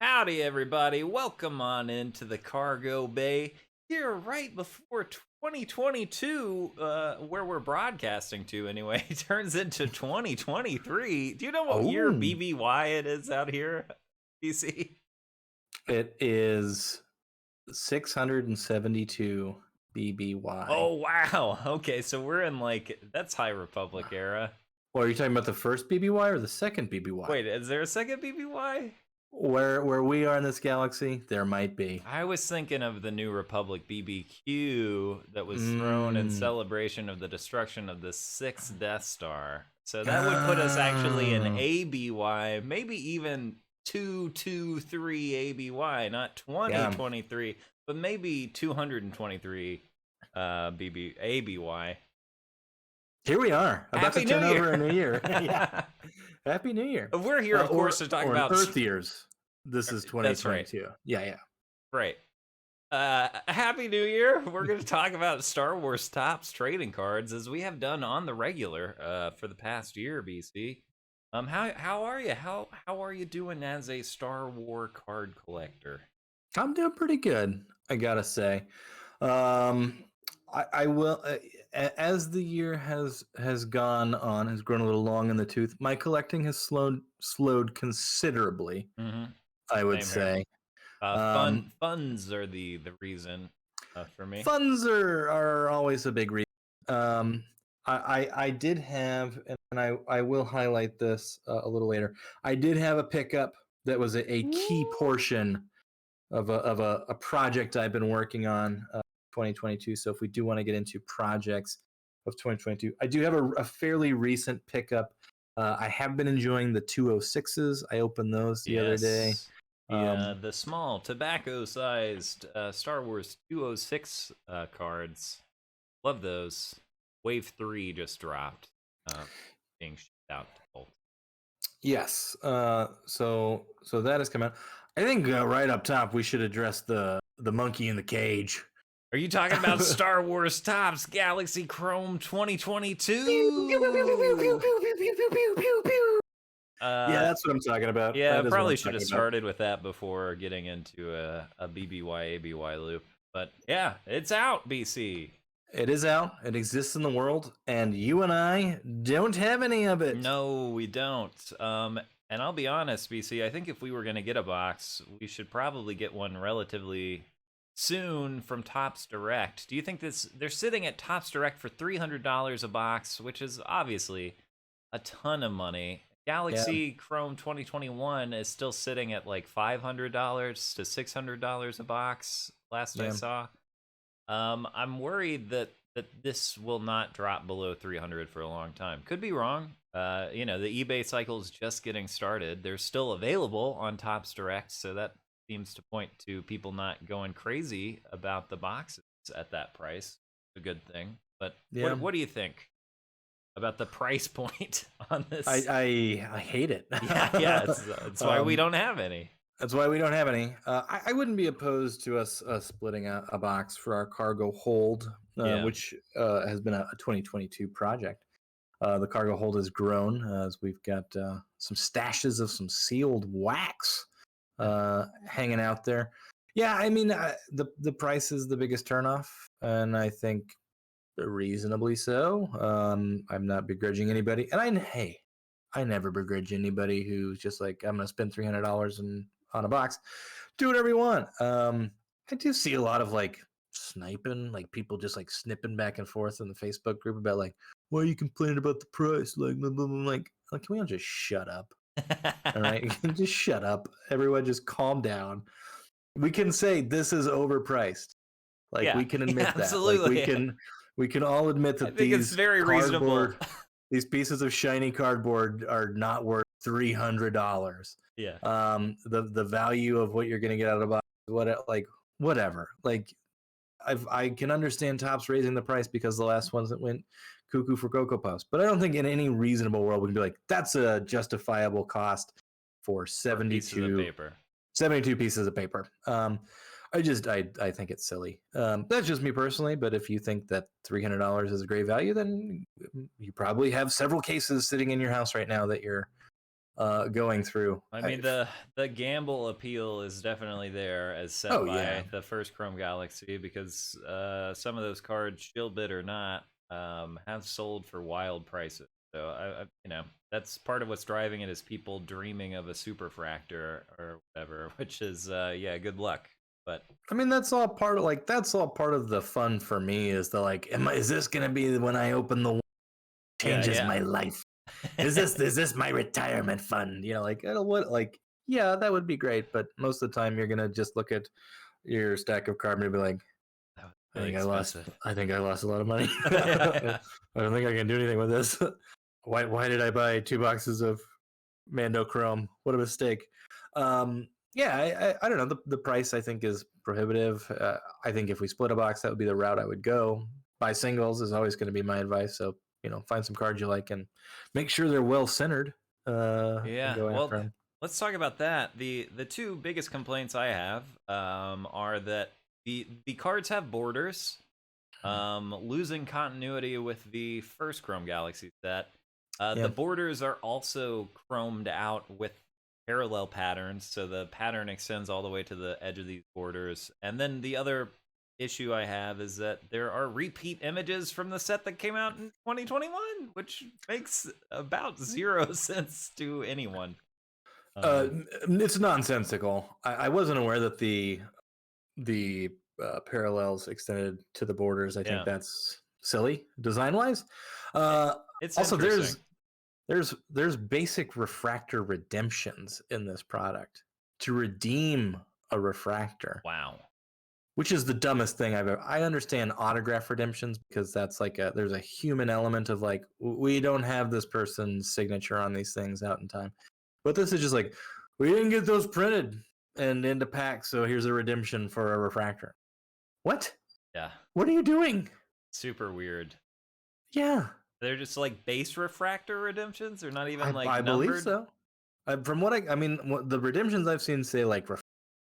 Howdy, everybody. Welcome on into the cargo bay here right before 2022, where we're broadcasting to anyway, turns into 2023. Do you know what year Oh, BBY it is out here, DC? it is 672 BBY. Oh, wow. Okay, so we're in that's High Republic era. Well, are you talking about the first BBY or the second BBY? Wait, is there a second BBY? Where we are in this galaxy, there might be. I was thinking of the New Republic BBQ that was thrown in Mm. celebration of the destruction of the sixth Death Star. So that would put us actually in Oh. ABY, maybe even 223 ABY, not Yeah. 2023, but maybe 223 ABY. Here we are, about Happy to New turn over a new Year! year. Yeah. Happy New Year. We're here, of course, to talk Or in about. Earth years. This is That's right. 2022. Yeah. Right. Happy New Year! We're going to talk about Star Wars Topps trading cards as we have done on the regular for the past year, BC. How are you? How are you doing as a Star Wars card collector? I'm doing pretty good, I gotta say. I will as the year has gone on, has grown a little long in the tooth. My collecting has slowed considerably, Mm-hmm. I would Same here. say. Funds are the reason for me. Funds are always a big reason. I did have, and I will highlight this a little later. I did have a pickup that was a key portion of a project I've been working on 2022. So if we do want to get into projects of 2022, I do have a fairly recent pickup. I have been enjoying the 206s. I opened those the other day. The small tobacco-sized Star Wars 206 cards. Love those. Wave 3 just dropped, being shipped out to both. Yes. So that has come out. I think right up top we should address the monkey in the cage. Are you talking about Star Wars Topps Galaxy Chrome 2022? Yeah, that's what I'm talking about. Yeah, That is what probably I'm should have talking about. started with that before getting into a BBY ABY loop. But yeah, it's out, BC. It is out. It exists in the world, and you and I don't have any of it. No, we don't. And I'll be honest, BC, I think if we were going to get a box, we should probably get one relatively soon from Topps Direct. Do you think they're sitting at Topps Direct for $300 a box, which is obviously a ton of money. Galaxy Chrome 2021 is still sitting at like $500 to $600 a box last I saw. I'm worried that this will not drop below 300 for a long time. Could be wrong. The eBay cycle is just getting started. They're still available on Topps Direct, so that seems to point to people not going crazy about the boxes at that price. A good thing. But what do you think about the price point on this? I hate it. yeah, that's why we don't have any. That's why we don't have any. I wouldn't be opposed to us splitting a box for our cargo hold, which has been a 2022 project. The cargo hold has grown as we've got some stashes of some sealed wax hanging out there. Yeah, I mean the price is the biggest turnoff, and I think reasonably so. I'm not begrudging anybody, and I never begrudge anybody who's just like, I'm gonna spend $300 on a box. Do whatever you want. I do see a lot of like sniping, like people just like snipping back and forth in the Facebook group about like, why are you complaining about the price? Like, blah, blah, blah. Like, can we all just shut up? All right, just shut up. Everyone, just calm down. We can say this is overpriced. Like we can admit that. Absolutely. Like we can all admit that it's very reasonable. These pieces of shiny cardboard are not worth $300. Yeah. The value of what you're going to get out of the box, whatever. Like I can understand Topps raising the price because the last ones that went cuckoo for Cocoa Puffs, but I don't think in any reasonable world we can be like, that's a justifiable cost for 72 pieces of paper. I think it's silly. That's just me personally, but if you think that $300 is a great value, then you probably have several cases sitting in your house right now that you're going through. I mean, the gamble appeal is definitely there, as set Oh yeah. by the first Chrome Galaxy, because some of those cards, shill bid or not, have sold for wild prices. So that's part of what's driving it, is people dreaming of a superfractor or whatever, which is yeah, good luck. But I mean, that's all part of the fun for me, is the like, is this gonna be when I open the changes yeah. my life? Is this my retirement fund? Like, what, like, yeah, that would be great, but most of the time you're gonna just look at your stack of carbon and be like, That was I really think I lost. expensive. I think I lost a lot of money. I don't think I can do anything with this. Why did I buy 2 boxes of Mando Chrome? What a mistake. Yeah, I don't know. The price, I think, is prohibitive. I think if we split a box, that would be the route I would go. Buy singles is always going to be my advice. So find some cards you like and make sure they're well centered. And Yeah, go well, after them. let's talk about that. The two biggest complaints I have are that the cards have borders, losing continuity with the first Chrome Galaxy set. Yeah. The borders are also chromed out with parallel patterns, so the pattern extends all the way to the edge of these borders. And then the other issue I have is that there are repeat images from the set that came out in 2021, which makes about 0 sense to anyone. It's nonsensical. I wasn't aware that the parallels extended to the borders. I think Yeah, that's silly design wise. it's Also, interesting. there's basic refractor redemptions in this product to redeem a refractor, Wow. which is the dumbest thing I've ever. I understand autograph redemptions because that's like there's a human element of like, we don't have this person's signature on these things out in time, but this is just like, we didn't get those printed and into packs, so here's a redemption for a refractor. What? Yeah. What are you doing? Super weird. Yeah, They're just like base refractor redemptions. They're not even like I believe numbered. so. From what I mean, the redemptions I've seen say like,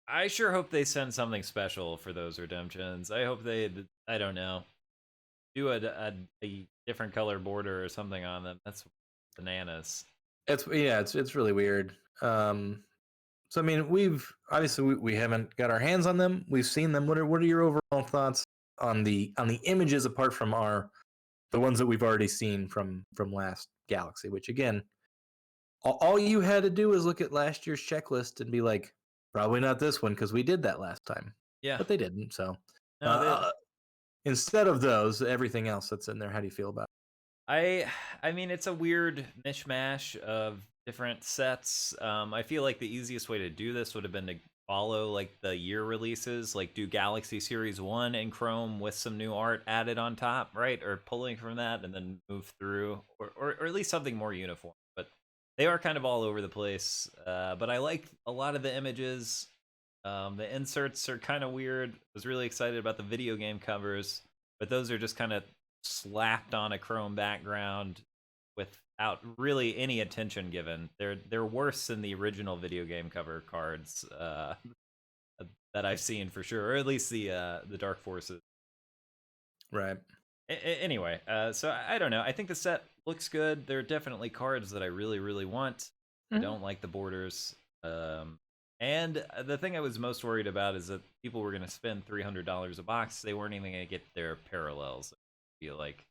I sure hope they send something special for those redemptions. I hope they, I don't know, do a different color border or something on them. That's bananas. it's really weird. So I mean, we haven't got our hands on them. We've seen them. What are your overall thoughts on the images apart from the ones that we've already seen from last Galaxy? Which again, all you had to do was look at last year's checklist and be like, probably not this one because we did that last time. Yeah. But they didn't. So No, instead of those, everything else that's in there, how do you feel about I mean, it's a weird mishmash of different sets. I feel like the easiest way to do this would have been to follow like the year releases, like do Galaxy Series 1 in Chrome with some new art added on top, right? Or pulling from that and then move through, or at least something more uniform. But they are kind of all over the place. But I like a lot of the images. The inserts are kind of weird. I was really excited about the video game covers, but those are just kind of slapped on a Chrome background without really any attention given. They're worse than the original video game cover cards that I've seen for sure, or at least the Dark Forces. Right. Anyway, so I don't know. I think the set looks good. There are definitely cards that I really, really want. Mm-hmm. I don't like the borders. And the thing I was most worried about is that people were going to spend $300 a box. They weren't even going to get their parallels. Feel like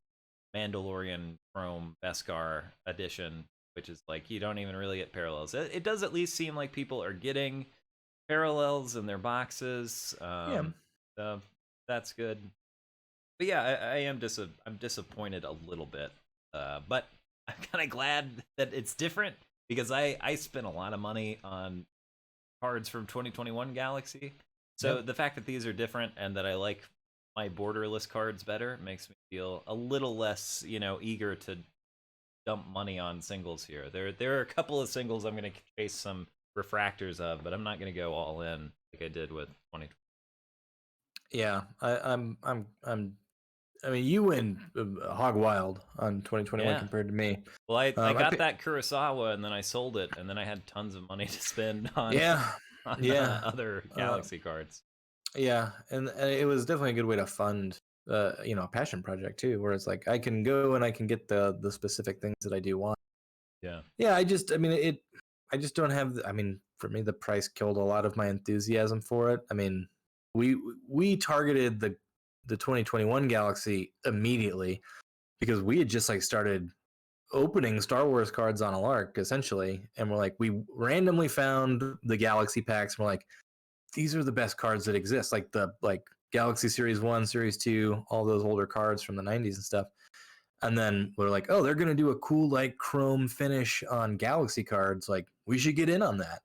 Mandalorian Chrome Beskar edition, which is like you don't even really get parallels. It does at least seem like people are getting parallels in their boxes. So that's good. But yeah, I'm disappointed a little bit. But I'm kind of glad that it's different because I spent a lot of money on cards from 2021 Galaxy. So the fact that these are different and that I like my borderless cards better makes me feel a little less, eager to dump money on singles here. There are a couple of singles I'm going to chase some refractors of, but I'm not going to go all in like I did with 2020. Yeah, I mean, you went hog wild on 2021 compared to me. Well, I got that Kurosawa and then I sold it, and then I had tons of money to spend on other Galaxy cards. Yeah, and it was definitely a good way to fund a passion project too, where it's like I can go and I can get the specific things that I do want. Yeah, I mean, I just don't have. I mean, for me, the price killed a lot of my enthusiasm for it. I mean, we targeted the 2021 Galaxy immediately because we had just like started opening Star Wars cards on a lark essentially, and we're like, we randomly found the Galaxy packs. And we're like, these are the best cards that exist, like the Galaxy Series 1, Series 2, all those older cards from the 90s and stuff. And then we're like, oh, they're going to do a cool like chrome finish on Galaxy cards. Like, we should get in on that.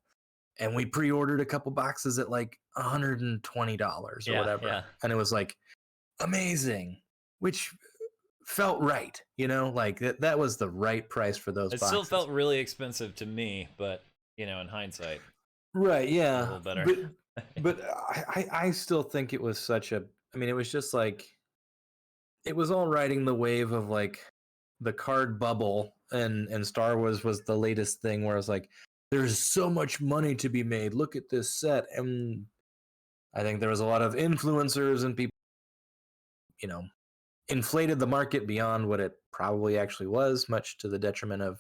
And we pre-ordered a couple boxes at like $120 or Yeah, whatever. yeah. And it was like amazing, which felt right, you know, like that was the right price for those It boxes. still felt really expensive to me, but in hindsight, right, a yeah, little better. but I still think it was such a. I mean, it was just like it was all riding the wave of like the card bubble, and Star Wars was the latest thing where it's like there's so much money to be made. Look at this set, and I think there was a lot of influencers and people, you know, inflated the market beyond what it probably actually was, much to the detriment of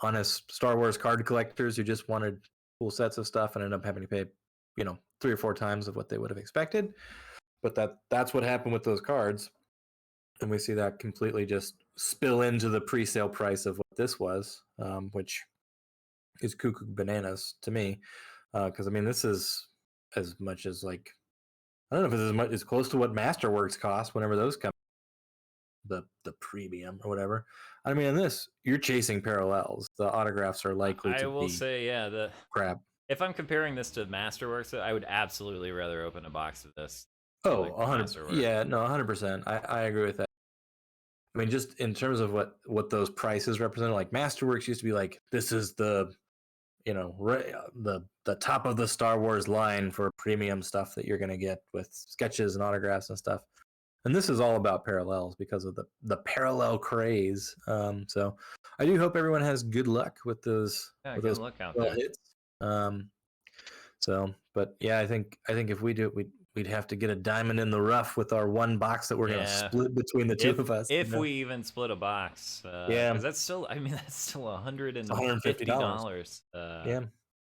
honest Star Wars card collectors who just wanted cool sets of stuff and ended up having to pay, you know, 3 or 4 times of what they would have expected. But that's what happened with those cards. And we see that completely just spill into the pre-sale price of what this was, which is cuckoo bananas to me. Because I mean, this is as much as like I don't know if it's as much as close to what Masterworks cost whenever those come, the premium or whatever. I mean, in this, you're chasing parallels. The autographs are likely I to will be say, yeah, crap. if I'm comparing this to Masterworks, I would absolutely rather open a box of this. Oh, Like 100. Masterworks. Yeah, no, 100%. I agree with that. I mean, just in terms of what those prices represent, like Masterworks used to be like, this is the, you know, the top of the Star Wars line for premium stuff that you're going to get with sketches and autographs and stuff. And this is all about parallels because of the parallel craze. So I do hope everyone has good luck with those good luck out there. hits. So, but yeah, I think if we do it, we'd have to get a diamond in the rough with our one box that we're going to split between the two of us. If we even split a box, yeah, because that's still $150.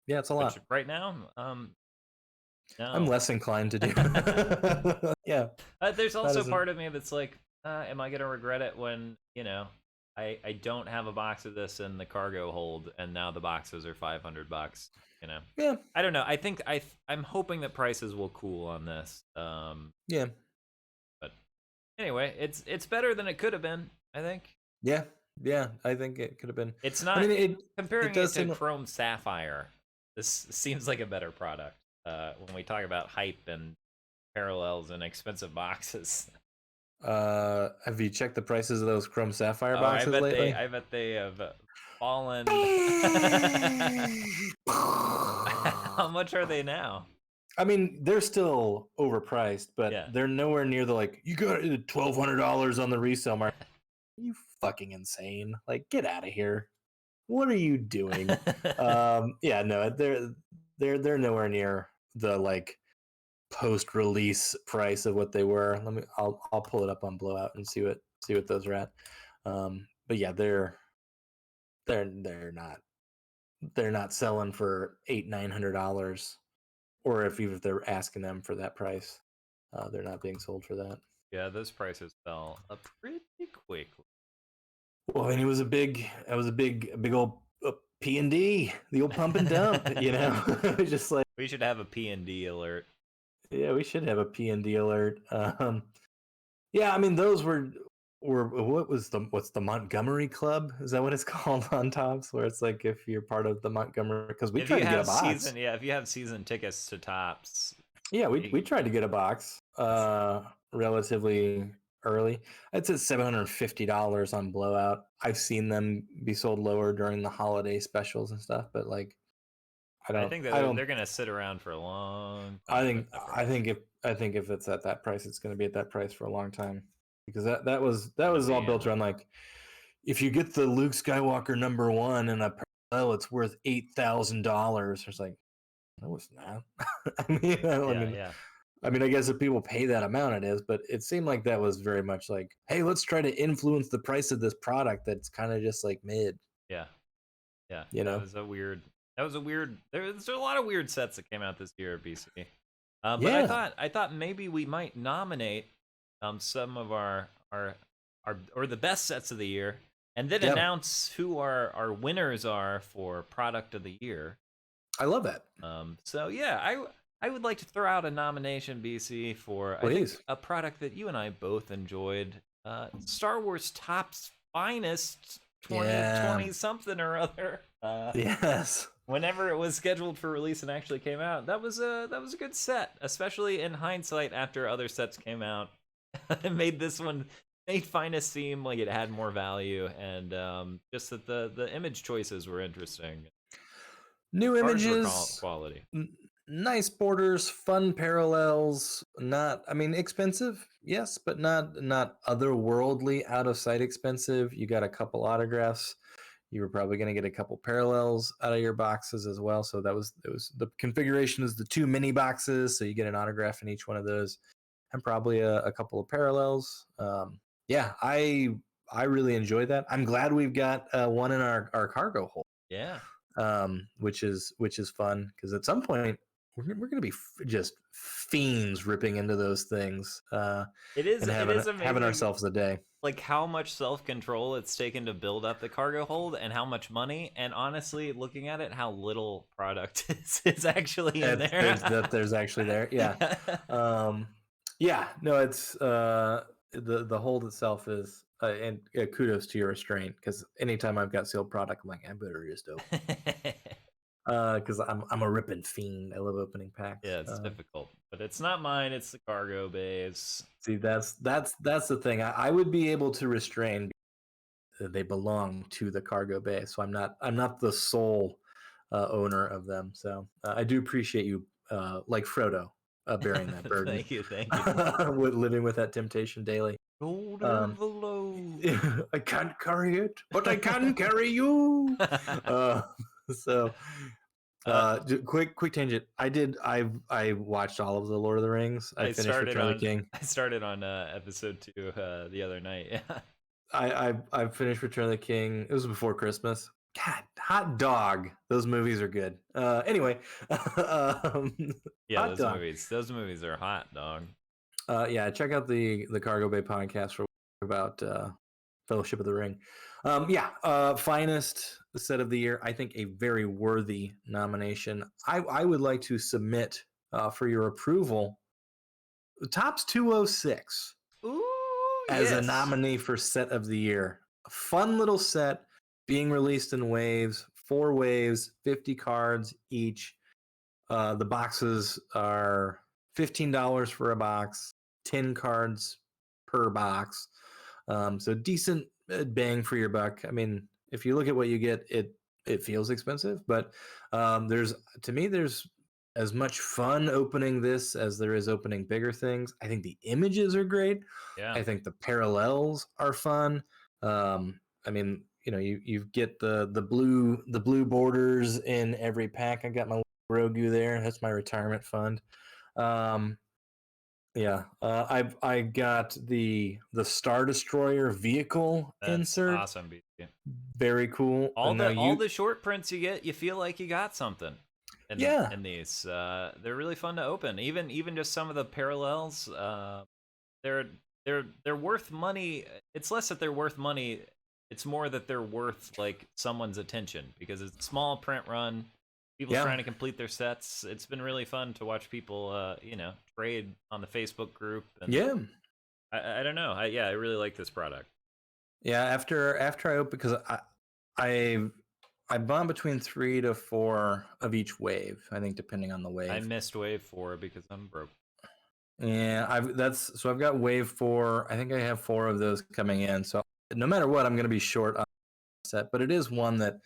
Yeah, it's a lot right now. No. I'm less inclined to do. Yeah. There's also part of me that's like, am I gonna regret it when I don't have a box of this in the cargo hold, and now the boxes are $500. Yeah. I don't know. I think I'm hoping that prices will cool on this. Yeah. But anyway, it's better than it could have been, I think. Yeah. I think it could have been. It's not. I mean, comparing it to Chrome Sapphire, this seems like a better product. When we talk about hype and parallels and expensive boxes. Have you checked the prices of those Chrome Sapphire boxes lately? I bet they have fallen. How much are they now? I mean, they're still overpriced, but they're nowhere near the like, you got $1,200 on the resale market. Are you fucking insane? Like, get out of here. What are you doing? Yeah, no, they're nowhere near the like post-release price of what they were. I'll pull it up on Blowout and see what those are at. But yeah, they're not selling for $800-900, or if they're asking them for that price, they're not being sold for that. Yeah, those prices fell up pretty quickly. Well, and it was a big old P&D, the old pump and dump, just like we should have a P&D alert. Yeah, we should have a P&D alert. Yeah, I mean, those were what's the Montgomery Club? Is that what it's called on Topps? Where it's like if you're part of the Montgomery, because we tried to get a box. If you have season tickets to Topps. Yeah, we tried to get a box relatively early. It's at $750 on Blowout. I've seen them be sold lower during the holiday specials and stuff, but like I think they're gonna sit around for a long time. I think if it's at that price, it's gonna be at that price for a long time, because that was all built around like, if you get the Luke Skywalker #1 in a parallel, it's worth $8,000. It's like, no, it's not. I mean, I guess if people pay that amount, it is, but it seemed like that was very much like, hey, let's try to influence the price of this product that's kind of just like mid. Yeah, yeah. You That know? was a weird. That was a weird. There's a lot of weird sets that came out this year at BC. But Yeah, I thought maybe we might nominate some of our or the best sets of the year, and then yeah. announce who our winners are for product of the year. I love that. So yeah, I would like to throw out a nomination, BC, for I think Please. a product that you and I both enjoyed, Star Wars Topps Finest Yeah. 2020 something or other. Yes. Whenever it was scheduled for release and actually came out, that was a good set, especially in hindsight after other sets came out. It made this one made Finest seem like it had more value, and just that the image choices were interesting. New Cards were images, quality. nice borders, fun parallels. Not, I mean, expensive, yes, but not otherworldly, out of sight expensive. You got a couple autographs. You were probably going to get a couple parallels out of your boxes as well. So that was it was the configuration is the 2 mini boxes, so you get an autograph in each one of those, and probably a couple of parallels. Yeah, I really enjoyed that. I'm glad we've got one in our cargo hold, Yeah. which is fun because at some point we're going to be just fiends ripping into those things and It is having amazing ourselves a day. like how much self-control it's taken to build up the cargo hold and how much money, and honestly looking at it, how little product is actually in there. There's actually there, yeah. Yeah, no, it's the hold itself is and kudos to your restraint because anytime I've got sealed product, I'm like, I better just open because I'm a ripping fiend. I love opening packs. Yeah, it's difficult, but it's not mine, it's the cargo base. See, that's the thing. I would be able to restrain. They belong to the cargo bay, so I'm not the sole owner of them. So I do appreciate you, like Frodo, bearing that burden, Thank you. with living with that temptation daily. Shoulder the load. I can't carry it, but I can carry you. So, quick tangent. I watched all of the Lord of the Rings. I finished Return of the King. I started on episode 2 the other night. Yeah. I finished Return of the King. It was before Christmas. God, hot dog. Those movies are good. Anyway, Yeah, hot dog. those movies are hot, dog. Yeah, check out the Cargo Bay podcast for about Fellowship of the Ring. Yeah, finest set of the year. I think a very worthy nomination. I would like to submit for your approval Topps 206 Ooh, as a yes. nominee for set of the year. A fun little set being released in waves, 4 waves, 50 cards each. The boxes are $15 for a box, 10 cards per box. So decent bang for your buck. I mean, if you look at what you get, it feels expensive, but there's as much fun opening this as there is opening bigger things. I think the images are great. Yeah. I think the parallels are fun. I mean, you get the blue borders in every pack. I got my Grogu there. That's my retirement fund. Yeah, I got the Star Destroyer vehicle That's insert. awesome, BT. Very cool. All the short prints you get, you feel like you got something. In these, they're really fun to open. Even just some of the parallels, they're worth money. It's less that they're worth money. It's more that they're worth like someone's attention because it's a small print run. People trying to complete their sets. It's been really fun to watch people, trade on the Facebook group. And yeah, I don't know. I really like this product. Yeah, after I opened because I bought between 3 to 4 of each wave. I think depending on the wave. I missed wave 4 because I'm broke. Yeah, I've got wave 4. I think I have 4 of those coming in. So no matter what, I'm going to be short on the set. But it is one that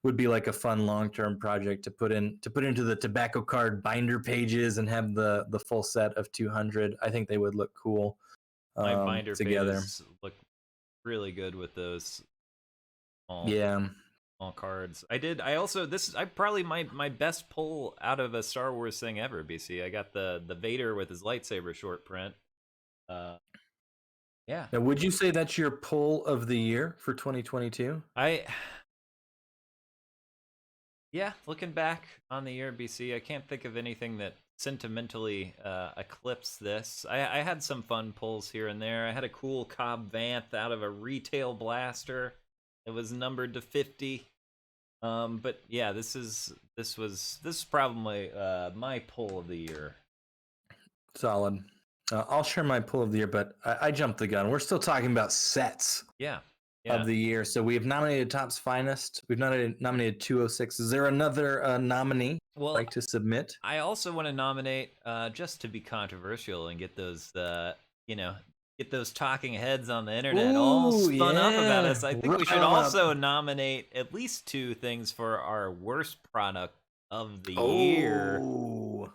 would be like a fun long-term project to put into the tobacco card binder pages and have the full set of 200. I think they would look cool My binder together. pages look really good with those small cards. I probably my best pull out of a Star Wars thing ever, BC. I got the Vader with his lightsaber short print. Yeah. Now, would you say that's your pull of the year for 2022? Yeah, looking back on the year, BC, I can't think of anything that sentimentally eclipsed this. I had some fun pulls here and there. I had a cool Cobb Vanth out of a retail blaster. It was numbered to 50. But yeah, this is probably my pull of the year. Solid. I'll share my pull of the year, but I jumped the gun. We're still talking about sets Yeah, of the year. So we have nominated Topps Finest. We've nominated 206. Is there another nominee Well, like to submit? I also want to nominate, just to be controversial and get those, get those talking heads on the internet all Ooh, spun up about yeah. us. I think we should Rile 'em up. also nominate at least 2 things for our worst product of the year. Oh.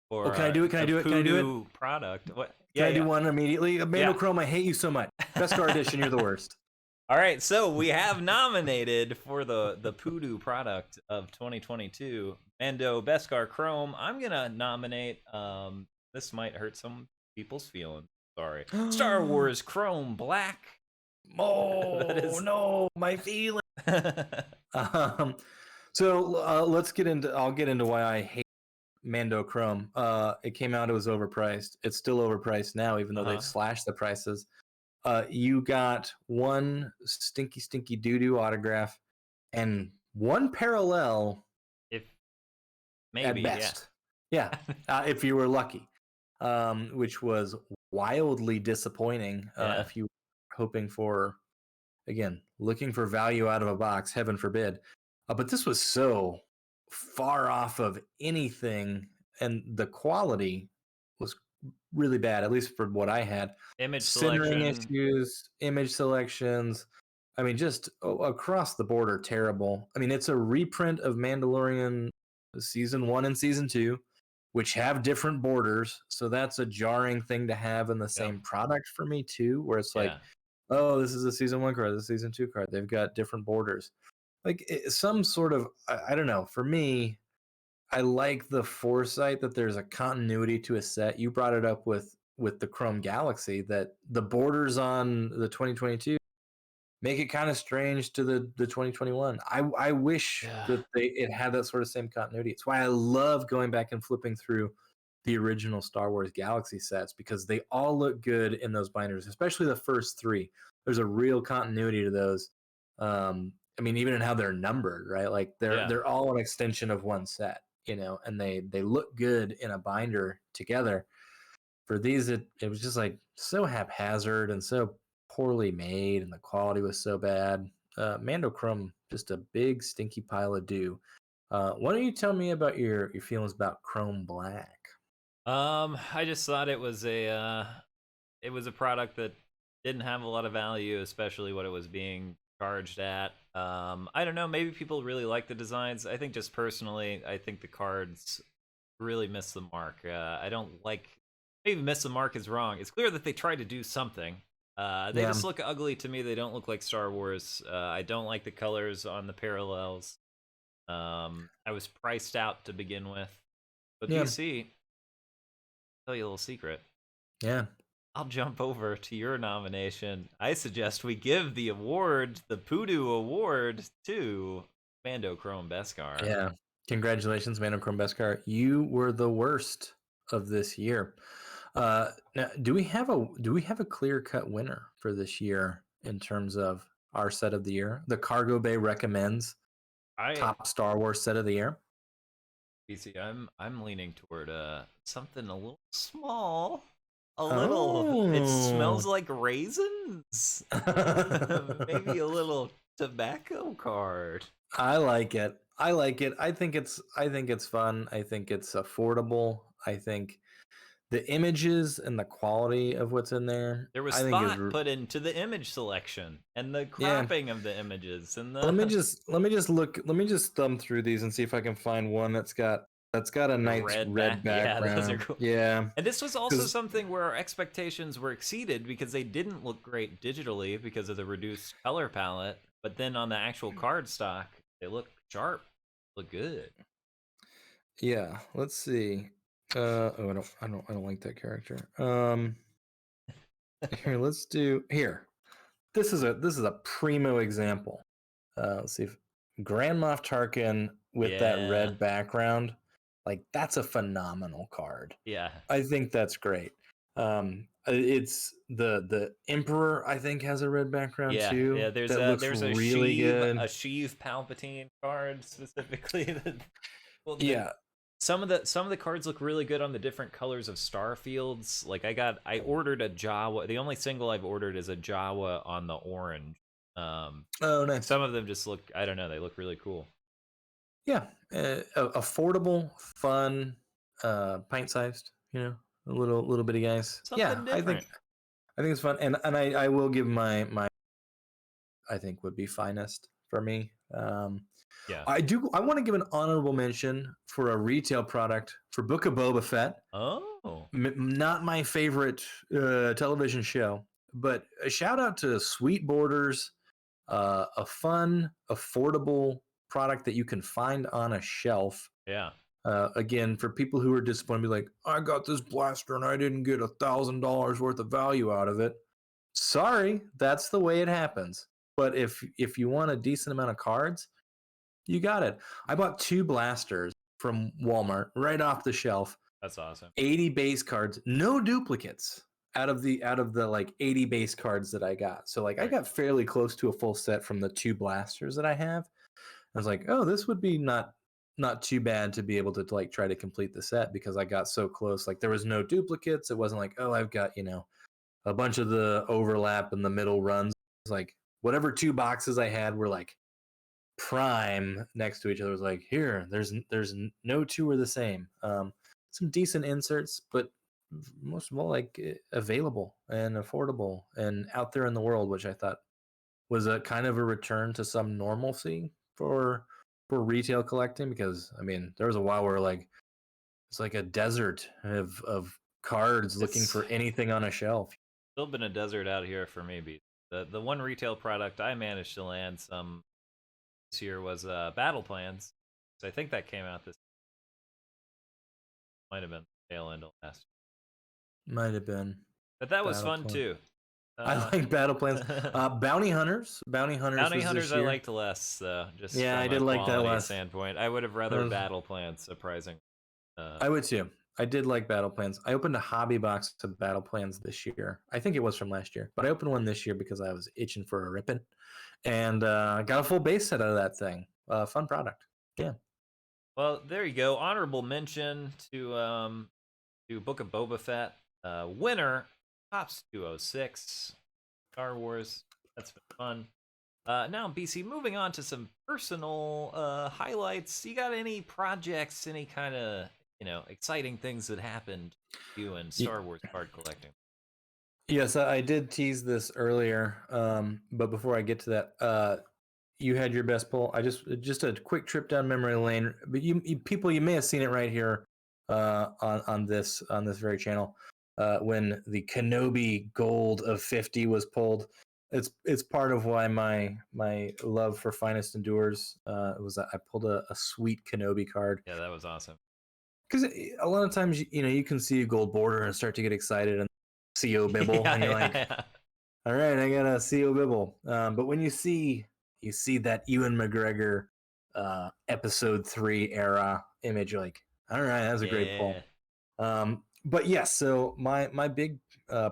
For Can I do it? Can I do it? Can I do it? Poodoo product. What? Can I do one immediately? Mando Yeah. Chrome, I hate you so much. Beskar Edition, you're the worst. All right, so we have nominated for the Poodoo product of 2022, Mando Beskar Chrome. I'm gonna nominate. This might hurt some people's feelings. Sorry, Star Wars Chrome Black. Oh no, my feelings. So let's get into. I'll get into why I hate Mando Chrome. It came out. It was overpriced. It's still overpriced now, even though they've slashed the prices. You got one stinky doo-doo autograph and one parallel, if maybe, at best. Yeah, if you were lucky, which was wildly disappointing. If you were hoping for, again, looking for value out of a box, heaven forbid. But this was so far off of anything, and the quality was really bad, at least for what I had. Image Centering selection. issues, image selections. I mean, just across the board are terrible. I mean, it's a reprint of Mandalorian season 1 and season 2, which have different borders. So that's a jarring thing to have in the same product for me too, where it's like, oh, this is a season 1 card, this is a season 2 card. They've got different borders. Like some sort of, I don't know. For me, I like the foresight that there's a continuity to a set. You brought it up with the Chrome Galaxy, that the borders on the 2022 make it kind of strange to the 2021. I wish that it had that sort of same continuity. It's why I love going back and flipping through the original Star Wars Galaxy sets, because they all look good in those binders, especially the first 3. There's a real continuity to those. I mean, even in how they're numbered, right? Like they're all an extension of one set, and they look good in a binder together. For these, it was just like so haphazard and so poorly made, and the quality was so bad. Mando Chrome, just a big stinky pile of doo. Why don't you tell me about your feelings about Chrome Black? I just thought it was a product that didn't have a lot of value, especially what it was being charged at. I don't know, maybe people really like the designs. I think just personally, I think the cards really miss the mark. I don't like, maybe miss the mark is wrong. It's clear that they tried to do something. They just look ugly to me. They don't look like Star Wars. I don't like the colors on the parallels. I was priced out to begin with. But BC, tell you a little secret. Yeah. I'll jump over to your nomination. I suggest we give the award, the Poodoo Award, to Mando Chrome Beskar. Yeah. Congratulations, Mando Chrome Beskar. You were the worst of this year. Now, do we have a clear-cut winner for this year in terms of our set of the year? The Cargo Bay recommends top Star Wars set of the year. BC, I'm leaning toward something a little small. A little. It smells like raisins. Maybe a little tobacco card. I like it. I think it's fun. I think it's affordable. I think the images and the quality of what's in there. There was thought put into the image selection and the cropping of the images and the. Let me just thumb through these and see if I can find one that's got a nice red background. Yeah, those are cool. Yeah. And this was also something where our expectations were exceeded, because they didn't look great digitally because of the reduced color palette, but then on the actual card stock, they look sharp, look good. Yeah, let's see. I don't like that character. Here, let's do here. This is a primo example. Let's see if Grand Moff Tarkin with that Yeah. red background, like that's a phenomenal card. Yeah. I think that's great. It's the Emperor. I think has a red background Yeah, too. yeah. There's That a looks there's really good. a Sheev Palpatine card specifically. Well, Yeah. some of the cards look really good on the different colors of star fields. Like I ordered a Jawa. The only single I've ordered is a Jawa on the orange. Oh, nice. Some of them just look, I don't know, they look really cool. Yeah, affordable, fun, pint sized. A little bitty guys. Yeah, Something I think different. it's fun, and I will give my I think would be finest for me. Yeah. I want to give an honorable mention for a retail product for Book of Boba Fett. Oh. Not my favorite television show, but a shout out to Sweet Borders, a fun, affordable product that you can find on a shelf. Yeah. Again, for people who are disappointed, be like, I got this blaster and I didn't get $1,000 worth of value out of it. Sorry, that's the way it happens. But if you want a decent amount of cards, you got it. I bought 2 blasters from Walmart right off the shelf. That's awesome. 80 base cards, no duplicates out of the like 80 base cards that I got. So like I got fairly close to a full set from the 2 blasters that I have. I was like, oh, this would be not too bad to be able to like try to complete the set because I got so close. Like there was no duplicates. It wasn't like, oh, I've got, a bunch of the overlap in the middle runs. It's like whatever 2 boxes I had were like prime next to each other. It was like, here, there's no 2 are the same. Some decent inserts, but most of all like available and affordable and out there in the world, which I thought was a kind of a return to some normalcy for retail collecting. Because I mean, there was a while where like it's like a desert of cards looking It's for anything on a shelf. still been a desert out here for me. The one retail product I managed to land some this year was Battle Plans. So I think that came out this might have been the tail end of last. Might have been. But that was Battle fun Plan. too. I like Battle Plans. Bounty Hunters. Bounty Hunters I liked less, just yeah, from I a did like that quality less. standpoint. I would have rather Battle Plans, surprising. I would too. I did like Battle Plans. I opened a hobby box of Battle Plans this year. I think it was from last year, but I opened one this year because I was itching for a ripping, and got a full base set out of that thing. Fun product. Yeah. Well, there you go. Honorable mention to Book of Boba Fett. Winner Tops 206 Star Wars. That's been fun. Now, BC, moving on to some personal highlights. You got any projects, any kind of exciting things that happened to you in Star Wars card collecting? Yes, I did tease this earlier, but before I get to that, you had your best pull. I just a quick trip down memory lane. But you people, you may have seen it right here on this very channel when the Kenobi Gold of 50 was pulled. It's part of why my love for Finest Endures was that I pulled a sweet Kenobi card. Yeah, that was awesome. Because a lot of times you can see a gold border and start to get excited and CO Bibble and you're like, all right, I got a CO Bibble. But when you see that Ewan McGregor episode 3 era image, you're like, all right, that's a great pull. But yes, so my big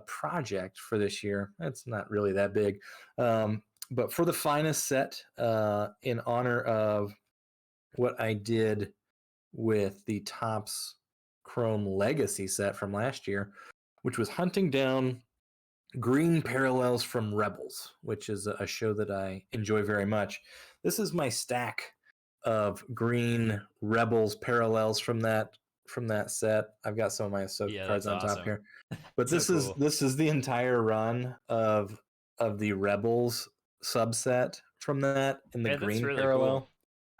project for this year, it's not really that big, but for the finest set, in honor of what I did with the Topps Chrome Legacy set from last year, which was hunting down green parallels from Rebels, which is a show that I enjoy very much. This is my stack of green Rebels parallels from that set. I've got some of my Ahsoka cards on top here, but so this is the entire run of the Rebels subset from that in the green really parallel. Cool.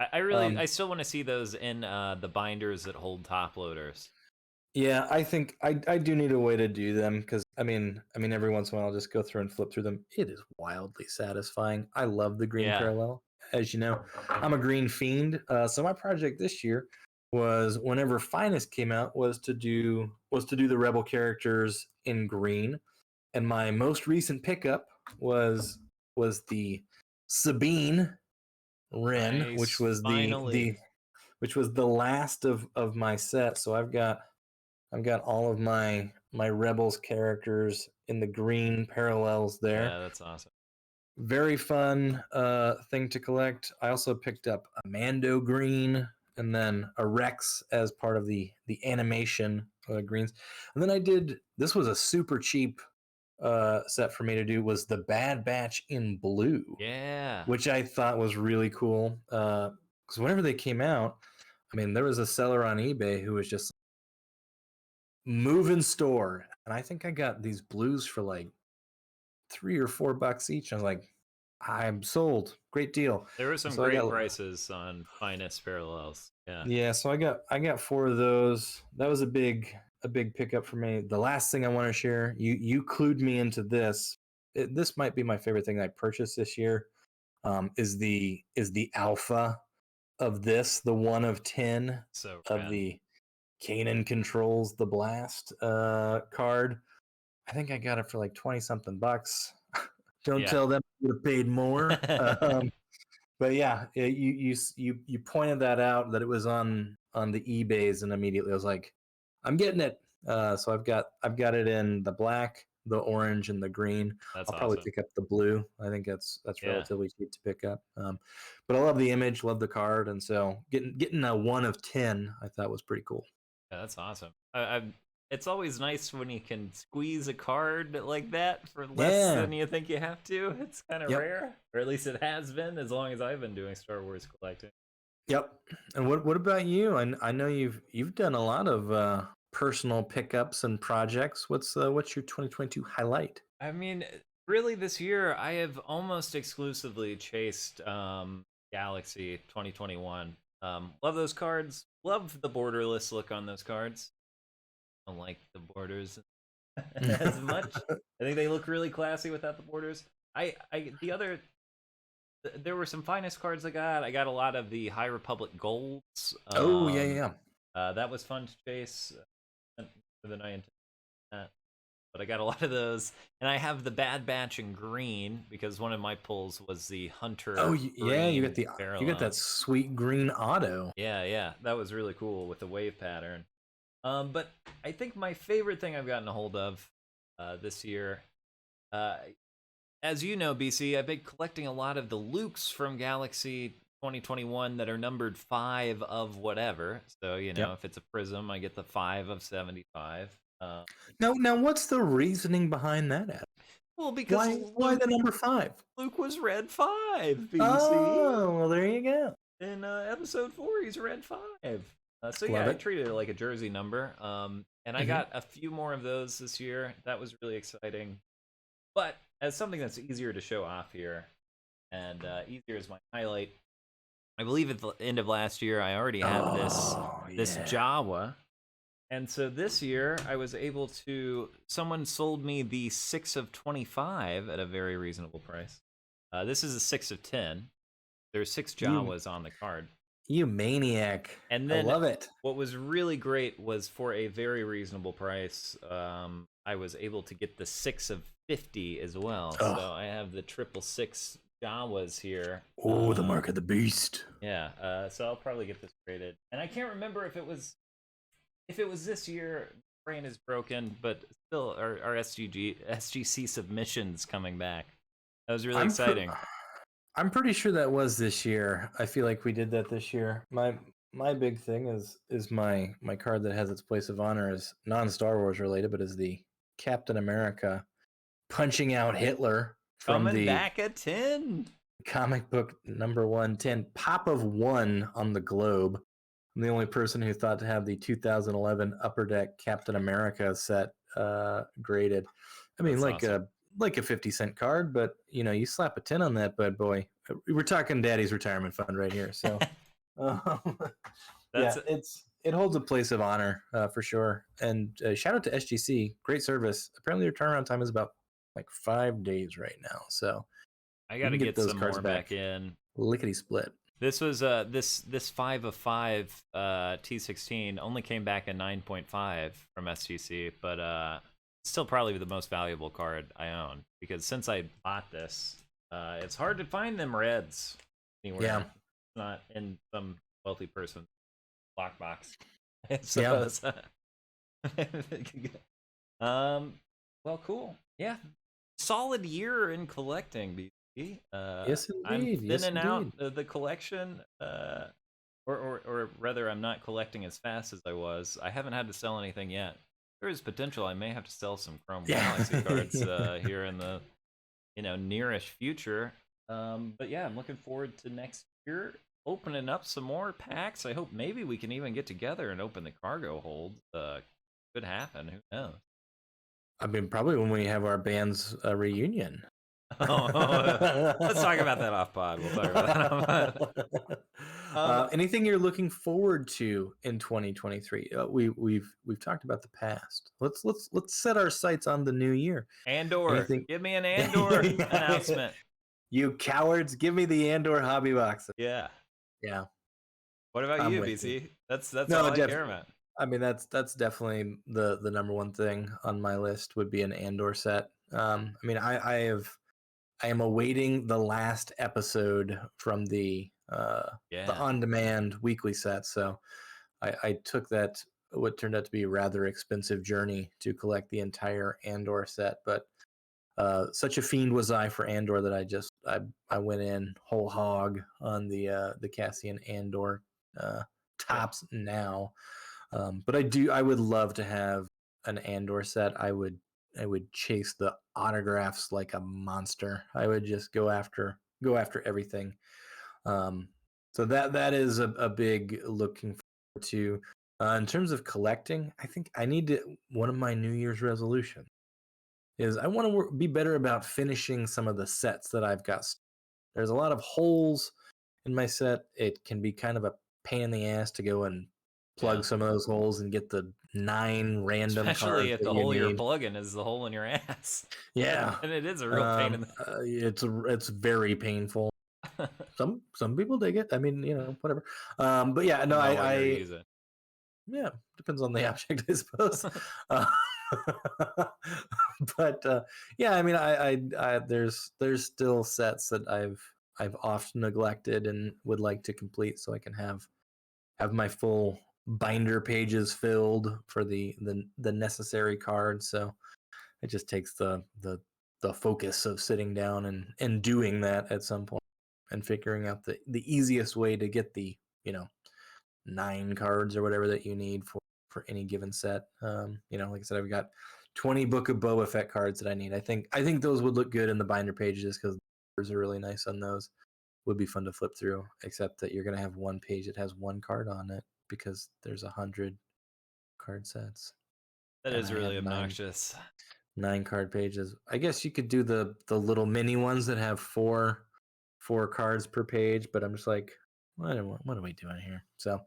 I still want to see those in the binders that hold top loaders. Yeah, I think I do need a way to do them because I mean every once in a while I'll just go through and flip through them. It is wildly satisfying. I love the green parallel. As you know, I'm a green fiend. So my project this year was whenever Finest came out was to do the Rebel characters in green, and my most recent pickup was the Sabine Rin, which Nice. was Finally. the last of my set. So I've got all of my Rebels characters in the green parallels there. Yeah, that's awesome. Very fun thing to collect. I also picked up a Mando green and then a Rex as part of the animation greens. And then I did, this was a super cheap set for me to do, was the Bad Batch in blue, Yeah. which I thought was really cool. Because whenever they came out, I mean, there was a seller on eBay who was just moving store, and I think I got these blues for like $3 or $4 each. I was like, I'm sold. Great deal. There were some So I great got, prices on Finest Parallels. Yeah. yeah, so I got 4 of those. That was a big pickup for me. The last thing I want to share, you clued me into this. This might be my favorite thing I purchased this year. Is the alpha of this, the 1 of 10 So of rad. the Kanan Controls the Blast card. I think I got it for like 20 something bucks. Don't Yeah. tell them I would have paid more. But yeah, you pointed that out, that it was on the eBays, and immediately I was like, I'm getting it. So I've got it in the black, the orange, and the green. That's I'll probably awesome. pick up the blue. I think that's Yeah. relatively cheap to pick up. But I love the image, love the card, and so getting a 1 of 10 I thought was pretty cool. Yeah, that's awesome. It's always nice when you can squeeze a card like that for less Yeah. than you think you have to. It's kind of Yep. rare, or at least it has been as long as I've been doing Star Wars collecting. Yep. And what about you? I know you've done a lot of personal pickups and projects. What's your 2022 highlight? I mean, really, this year I have almost exclusively chased Galaxy 2021. Love those cards. Love the borderless look on those cards. Don't like the borders as much. I think they look really classy without the borders. There were some finest cards I got. I got a lot of the High Republic golds. Oh yeah. That was fun to chase. For the night, but I got a lot of those, and I have the Bad Batch in green because one of my pulls was the Hunter. Oh yeah, you got parallel. you got that sweet green auto. Yeah, that was really cool with the wave pattern. But I think my favorite thing I've gotten a hold of this year, as you know, BC, I've been collecting a lot of the Lukes from Galaxy 2021 that are numbered 5 of whatever. So, Yep. if it's a prism, I get the 5 of 75. Now, what's the reasoning behind that? Adam? Well, because Why the number 5? Luke was red 5, BC. Oh, well, there you go. In episode 4, he's red 5. So Love yeah, I it. treated it like a jersey number. And I Mhm. got a few more of those this year. That was really exciting. But as something that's easier to show off here, and easier as my highlight, I believe at the end of last year I already had this yeah. Jawa. And so this year I was able to, someone sold me the 6 of 25 at a very reasonable price. This is a 6 of 10. There's 6 Jawas on the card. You maniac. And then I love it. What was really great was for a very reasonable price, I was able to get the 6 of 50 as well. Oh. So I have the 666 Jawas here. Oh, the mark of the beast. Yeah, so I'll probably get this graded. And I can't remember if it was this year. Brain is broken, but still our SGC submissions coming back. That was really exciting. I'm pretty sure that was this year. I feel like we did that this year. My big thing is my card that has its place of honor is non-Star Wars related, but is the Captain America punching out Hitler from Coming the back at 10. comic book number 110, pop of 1 on the globe. I'm the only person who thought to have the 2011 Upper Deck Captain America set graded. I mean, That's awesome. like a 50-cent card, but you slap a 10 on that bad boy. We're talking Daddy's retirement fund right here. So yeah, it holds a place of honor for sure. And shout out to SGC, great service. Apparently their turnaround time is about like 5 days right now. So I got to get those cards back in. Lickety split. This was this 5 of 5 T16 only came back at 9.5 from SGC, but still probably the most valuable card I own because since I bought this, it's hard to find them reds anywhere. Yeah. not in some wealthy person's lockbox. Yeah. So, um, well, cool. Yeah, solid year in collecting, BC. Yes, I'm indeed. Yes, thinning out indeed. the collection. Or rather, I'm not collecting as fast as I was. I haven't had to sell anything yet. There is potential I may have to sell some Chrome Yeah. Galaxy cards here in the nearish future. But yeah, I'm looking forward to next year opening up some more packs. I hope maybe we can even get together and open the cargo hold. Could happen. Who knows? I mean, probably when we have our band's reunion. Let's talk about that off pod. We'll talk about that off pod. Anything you're looking forward to in 2023? We've talked about the past. Let's set our sights on the new year. Andor. Anything? Give me an Andor announcement. You cowards! Give me the Andor hobby box. Yeah. Yeah. What about I'm you, with BC? you. That's all I care about. I mean, that's definitely the number one thing on my list would be an Andor set. I mean, I am awaiting the last episode from the on-demand weekly set. So I took that what turned out to be a rather expensive journey to collect the entire Andor set, but such a fiend was I for Andor that I went in whole hog on the Cassian Andor tops now. But I would love to have an Andor set. I would chase the autographs like a monster. I would just go after everything. So that is a big looking forward to. In terms of collecting, I think I need to, one of my New Year's resolutions is I want to be better about finishing some of the sets that I've got. There's a lot of holes in my set. It can be kind of a pain in the ass to go and plug some of those holes and get the 9 random especially cards if the hole you're plugging is the hole in your ass. Yeah. And it is a real pain in the it's very painful. Some people dig it. I mean, whatever. But yeah, no, I use it. Yeah, depends on the object, I suppose. But yeah, I mean, I there's still sets that I've often neglected and would like to complete so I can have my full binder pages filled for the necessary cards. So it just takes the focus of sitting down and doing that at some point and figuring out the easiest way to get the 9 cards or whatever that you need for any given set. Like I said, I've got 20 Book of Boba Fett cards that I need. I think those would look good in the binder pages because the numbers are really nice on those. Would be fun to flip through, except that you're gonna have one page that has 1 card on it because there's 100 card sets. That is really obnoxious. 9 card pages. I guess you could do the little mini ones that have 4 cards per page, but I'm just like, what are we doing here? So,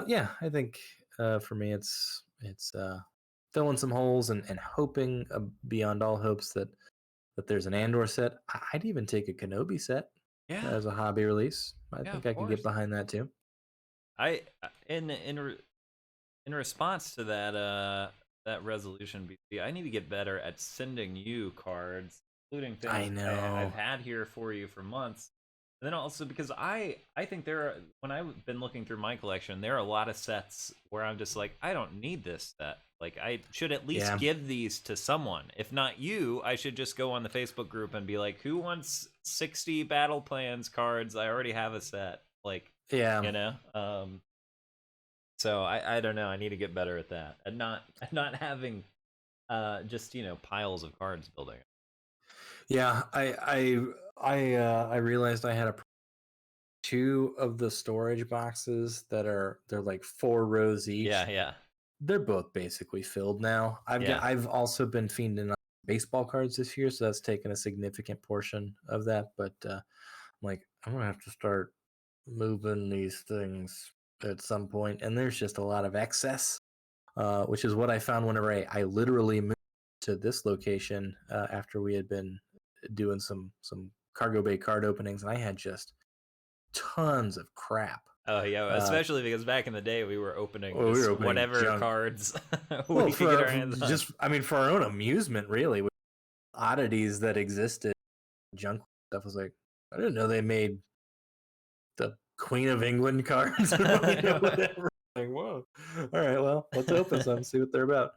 yeah, I think for me it's filling some holes and hoping beyond all hopes that there's an Andor set. I'd even take a Kenobi set as a hobby release. I think I can get behind that too. I in response to that resolution, BC, I need to get better at sending you cards, including things I've had here for you for months. And then also because I think when I've been looking through my collection, there are a lot of sets where I'm just like, I don't need this set. Like, I should at least give these to someone. If not you, I should just go on the Facebook group and be like, who wants 60 battle plans cards? I already have a set. Like, so I don't know. I need to get better at that and not having just piles of cards building. Yeah, I realized I had 2 of the storage boxes they're like 4 rows each. Yeah. They're both basically filled now. I've also been fiending on baseball cards this year, so that's taken a significant portion of that. But I'm like, I'm gonna have to start moving these things at some point, and there's just a lot of excess, which is what I found whenever I literally moved to this location after we had been doing some cargo bay card openings, and I had just tons of crap. Oh yeah, especially because back in the day we were opening, whatever junk. Cards we could get our hands on. Just, I mean, for our own amusement, really, with oddities that existed, junk stuff. Was like, I didn't know they made the Queen of England cards. Whatever. Like, whoa. All right, well, let's open some, see what they're about.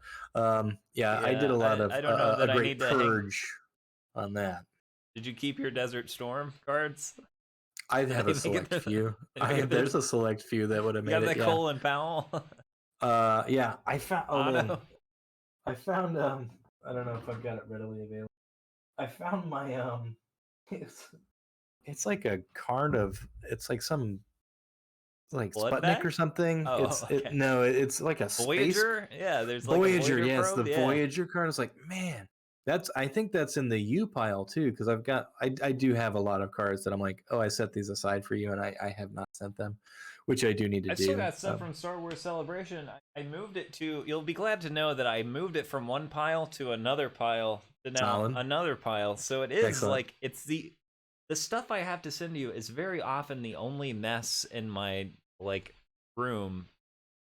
Yeah, I did Yeah, a lot of I don't know a that I great need to hang. purge on that. Did you keep your Desert Storm cards? I Did have they a make select it? few. Did they make it There's a select few that would have You made got it. that Yeah. Colin Powell Yeah. I found. Oh man, auto. I found. I don't know if I've got it readily available. I found my. It's it's like a card of. It's like some. Like Sputnik Bloodbath? or something. Oh, okay. No, it's like a space Voyager? Yeah, there's like a Voyager. Voyager Yes, the probe. Yeah. Voyager card is like, man, that's. I think that's in the U pile too, because I've got. I do have a lot of cards that I'm like, oh, I set these aside for you, and I have not sent them, which I do need to I still do. got stuff from Star Wars Celebration. I moved it to. You'll be glad to know that I moved it from one pile to another pile to now Solid. another pile. So it is Excellent. like it's the stuff I have to send you is very often the only mess in my like room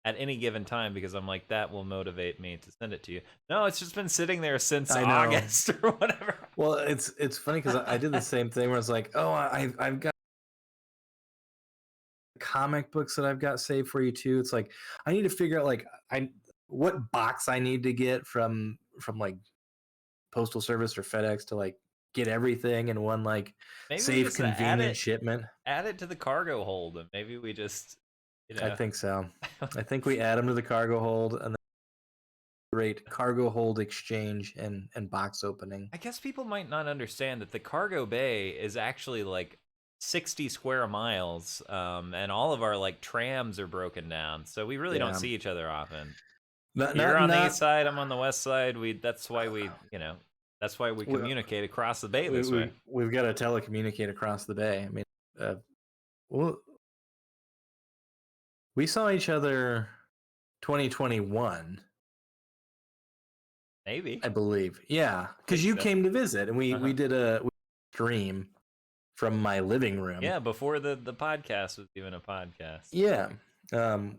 at any given time because I'm like that will motivate me to send it to you. No, it's just been sitting there since I know. August or whatever. Well, it's funny because I did the same thing where I was like, oh, I've got comic books that I've got saved for you too. It's like I need to figure out like what box I need to get from like postal service or FedEx to like get everything in one like Maybe we safe just convenient shipment. Add it to the cargo hold, and maybe we just I think so. I think we add them to the cargo hold and then great cargo hold exchange and box opening. I guess people might not understand that the cargo bay is actually like 60 square miles, and all of our like trams are broken down, so we really don't see each other often. You're on the east side, I'm on the west side. That's why we communicate across the bay this way. We've got to telecommunicate across the bay. I mean, we saw each other 2021. Maybe. I believe. Yeah, because you came to visit, and we did a stream from my living room. Yeah, before the podcast was even a podcast. Yeah,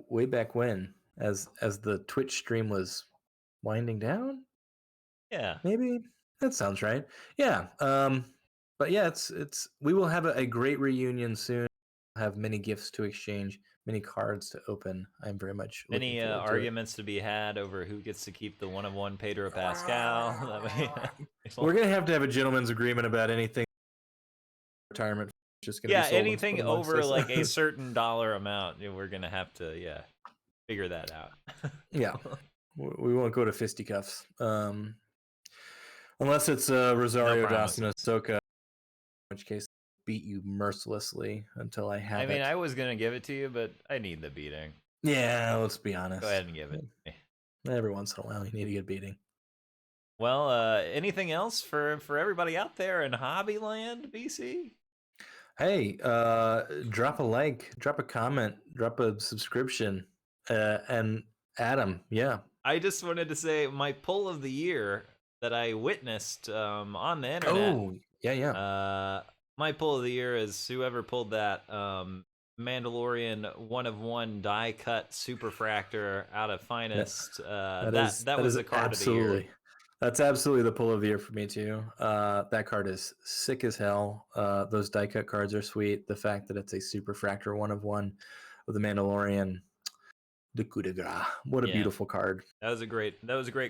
way back when, as the Twitch stream was winding down. Yeah, maybe that sounds right. Yeah, but yeah, it's we will have a great reunion soon. We'll have many gifts to exchange, many cards to open. I'm very much many arguments to be had over who gets to keep the 1/1 Pedro Pascal. We're gonna have a gentleman's agreement about anything. Retirement just gonna be sold anything over like a certain dollar amount, we're gonna have to figure that out. Yeah, we won't go to fisticuffs unless it's Rosario Dawson Ahsoka, in which case beat you mercilessly until I have it. I mean, I was gonna give it to you, but I need the beating. Yeah, let's be honest. Go ahead and give it to me. Every once in a while, you need to get beating. Well, anything else for everybody out there in Hobbyland, BC? Hey, drop a like, drop a comment, drop a subscription, and Adam, yeah. I just wanted to say my pull of the year that I witnessed on the internet. Oh, yeah. My pull of the year is whoever pulled that Mandalorian 1/1 die cut superfractor out of Finest. That was the card of the year. That's absolutely the pull of the year for me too. That card is sick as hell. Those die cut cards are sweet. The fact that it's a superfractor 1/1 of the Mandalorian, the coup de grace. What a beautiful card. That was a great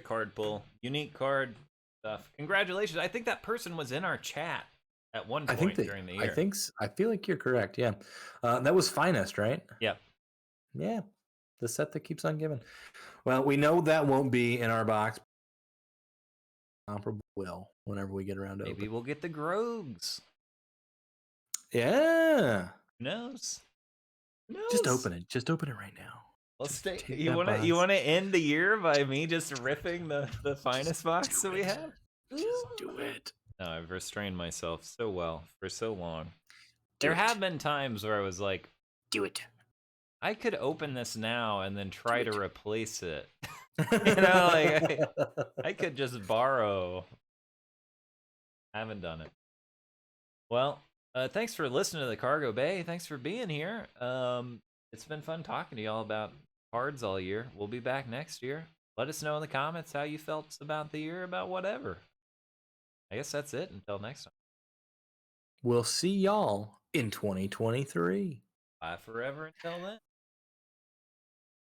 card pull. Unique card stuff. Congratulations. I think that person was in our chat at one point during the year. I feel like you're correct. Yeah. That was Finest, right? Yep. Yeah. The set that keeps on giving. Well, we know that won't be in our box. Comparable will whenever we get around to maybe we'll get the Grogues. Yeah. Who knows? Just open it. Just open it right now. Let's stay. You want to end the year by me just ripping the Finest box that we have? Just do it. No, I've restrained myself so well for so long. There have been times where I was like, do it. I could open this now and then try to replace it. Like I could just borrow. I haven't done it. Well, thanks for listening to the Cargo Bay. Thanks for being here. It's been fun talking to y'all about cards all year. We'll be back next year. Let us know in the comments how you felt about the year, about whatever. I guess that's it. Until next time. We'll see y'all in 2023. Bye forever until then.